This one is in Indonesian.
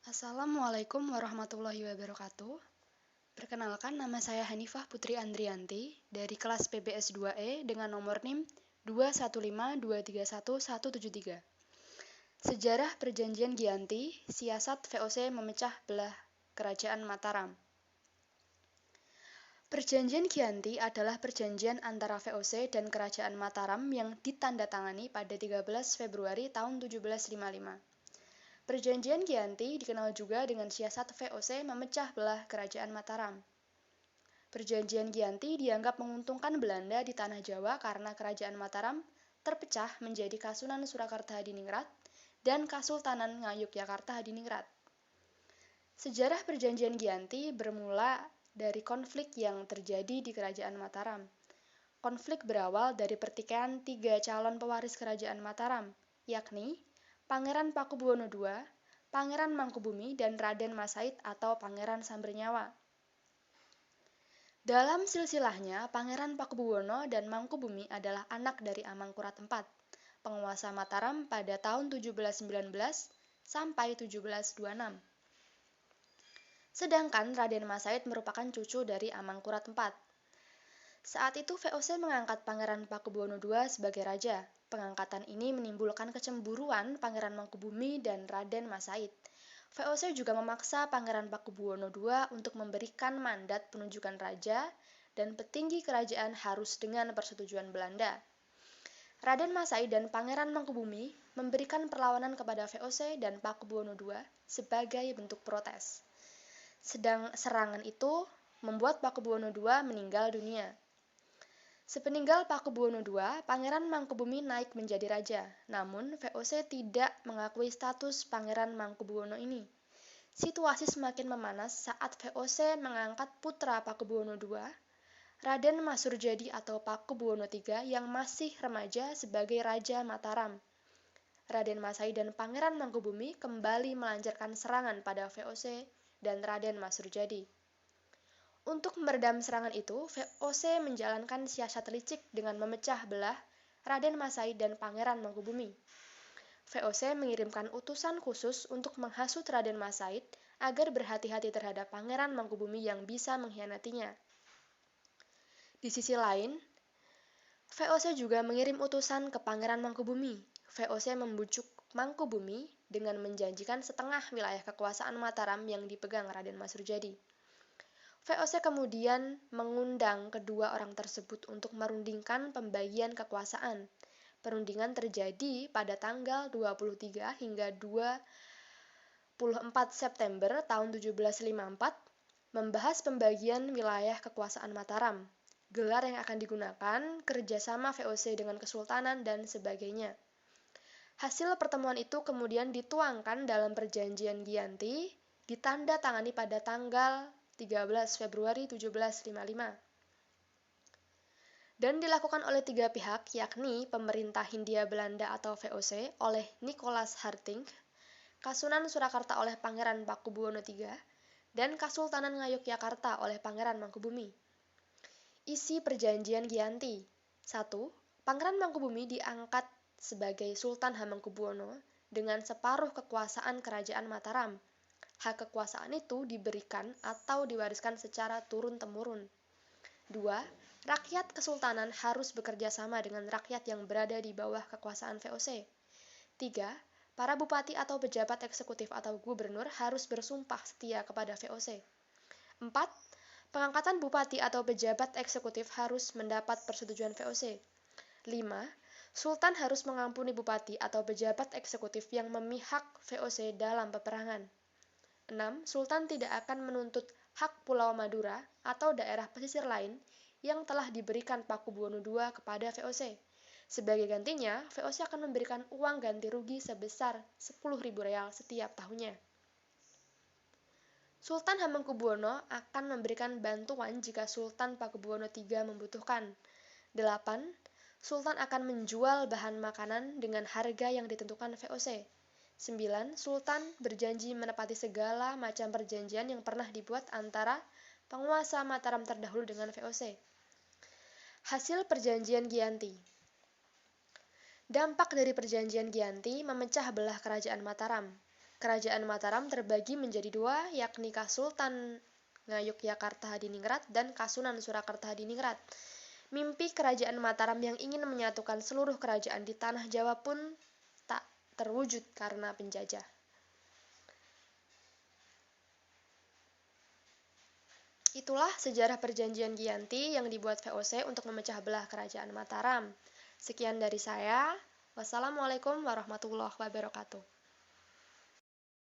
Assalamualaikum warahmatullahi wabarakatuh. Perkenalkan, nama saya Hanifah Putri Andrianti dari kelas PBS 2E dengan nomor NIM 215231173. Sejarah Perjanjian Giyanti, siasat VOC memecah belah Kerajaan Mataram. Perjanjian Giyanti adalah perjanjian antara VOC dan Kerajaan Mataram yang ditandatangani pada 13 Februari tahun 1755. Perjanjian Giyanti dikenal juga dengan siasat VOC memecah belah Kerajaan Mataram. Perjanjian Giyanti dianggap menguntungkan Belanda di Tanah Jawa karena Kerajaan Mataram terpecah menjadi Kasunan Surakarta Hadiningrat dan Kasultanan Ngayogyakarta Hadiningrat. Sejarah Perjanjian Giyanti bermula dari konflik yang terjadi di Kerajaan Mataram. Konflik berawal dari pertikaian 3 calon pewaris Kerajaan Mataram, yakni Pangeran Pakubuwono II, Pangeran Mangkubumi, dan Raden Masaid atau Pangeran Sambernyawa. Dalam silsilahnya, Pangeran Pakubuwono dan Mangkubumi adalah anak dari Amangkurat IV, penguasa Mataram pada tahun 1719 sampai 1726. Sedangkan Raden Masaid merupakan cucu dari Amangkurat IV. Saat itu VOC mengangkat Pangeran Pakubuwono II sebagai raja. Pengangkatan ini menimbulkan kecemburuan Pangeran Mangkubumi dan Raden Masaid. VOC juga memaksa Pangeran Pakubuwono II untuk memberikan mandat penunjukan raja dan petinggi kerajaan harus dengan persetujuan Belanda. Raden Masaid dan Pangeran Mangkubumi memberikan perlawanan kepada VOC dan Pakubuwono II sebagai bentuk protes. Serangan itu membuat Pakubuwono II meninggal dunia. Sepeninggal Pakubuwono II, Pangeran Mangkubumi naik menjadi raja, namun VOC tidak mengakui status Pangeran Mangkubwono ini. Situasi semakin memanas saat VOC mengangkat putra Pakubuwono II, Raden Masurjadi atau Pakubuwono III yang masih remaja sebagai Raja Mataram. Raden Masaid dan Pangeran Mangkubumi kembali melancarkan serangan pada VOC dan Raden Masurjadi. Untuk meredam serangan itu, VOC menjalankan siasat licik dengan memecah belah Raden Masaid dan Pangeran Mangkubumi. VOC mengirimkan utusan khusus untuk menghasut Raden Masaid agar berhati-hati terhadap Pangeran Mangkubumi yang bisa mengkhianatinya. Di sisi lain, VOC juga mengirim utusan ke Pangeran Mangkubumi. VOC membujuk Mangkubumi dengan menjanjikan setengah wilayah kekuasaan Mataram yang dipegang Raden Masurjadi. VOC kemudian mengundang kedua orang tersebut untuk merundingkan pembagian kekuasaan. Perundingan terjadi pada tanggal 23 hingga 24 September tahun 1754, membahas pembagian wilayah kekuasaan Mataram, gelar yang akan digunakan, kerjasama VOC dengan Kesultanan, dan sebagainya. Hasil pertemuan itu kemudian dituangkan dalam Perjanjian Giyanti, ditandatangani pada tanggal 13 Februari 1755. Dan dilakukan oleh 3 pihak, yakni pemerintah Hindia Belanda atau VOC oleh Nicholas Harting, Kasunan Surakarta oleh Pangeran Pakubuwono III, dan Kasultanan Ngayogyakarta oleh Pangeran Mangkubumi. Isi Perjanjian Giyanti. 1. Pangeran Mangkubumi diangkat sebagai Sultan Hamengkubuwono dengan separuh kekuasaan Kerajaan Mataram. Hak kekuasaan itu diberikan atau diwariskan secara turun-temurun. 2. Rakyat Kesultanan harus bekerja sama dengan rakyat yang berada di bawah kekuasaan VOC. 3. Para bupati atau pejabat eksekutif atau gubernur harus bersumpah setia kepada VOC. 4. Pengangkatan bupati atau pejabat eksekutif harus mendapat persetujuan VOC. 5. Sultan harus mengampuni bupati atau pejabat eksekutif yang memihak VOC dalam peperangan. 6. Sultan tidak akan menuntut hak Pulau Madura atau daerah pesisir lain yang telah diberikan Pakubuwono II kepada VOC. Sebagai gantinya, VOC akan memberikan uang ganti rugi sebesar 10.000 real setiap tahunnya. Sultan Hamengkubuwono akan memberikan bantuan jika Sultan Pakubuwono III membutuhkan. 8. Sultan akan menjual bahan makanan dengan harga yang ditentukan VOC. 9. Sultan berjanji menepati segala macam perjanjian yang pernah dibuat antara penguasa Mataram terdahulu dengan VOC. Hasil Perjanjian Giyanti. Dampak dari Perjanjian Giyanti memecah belah Kerajaan Mataram. Kerajaan Mataram terbagi menjadi dua, yakni Kasultan Ngayogyakarta Hadiningrat dan Kasunan Surakarta Hadiningrat. Mimpi Kerajaan Mataram yang ingin menyatukan seluruh kerajaan di tanah Jawa pun tak terwujud karena penjajah. Itulah sejarah perjanjian Giyanti yang dibuat VOC untuk memecah belah Kerajaan Mataram. Sekian dari saya. Wassalamualaikum warahmatullahi wabarakatuh.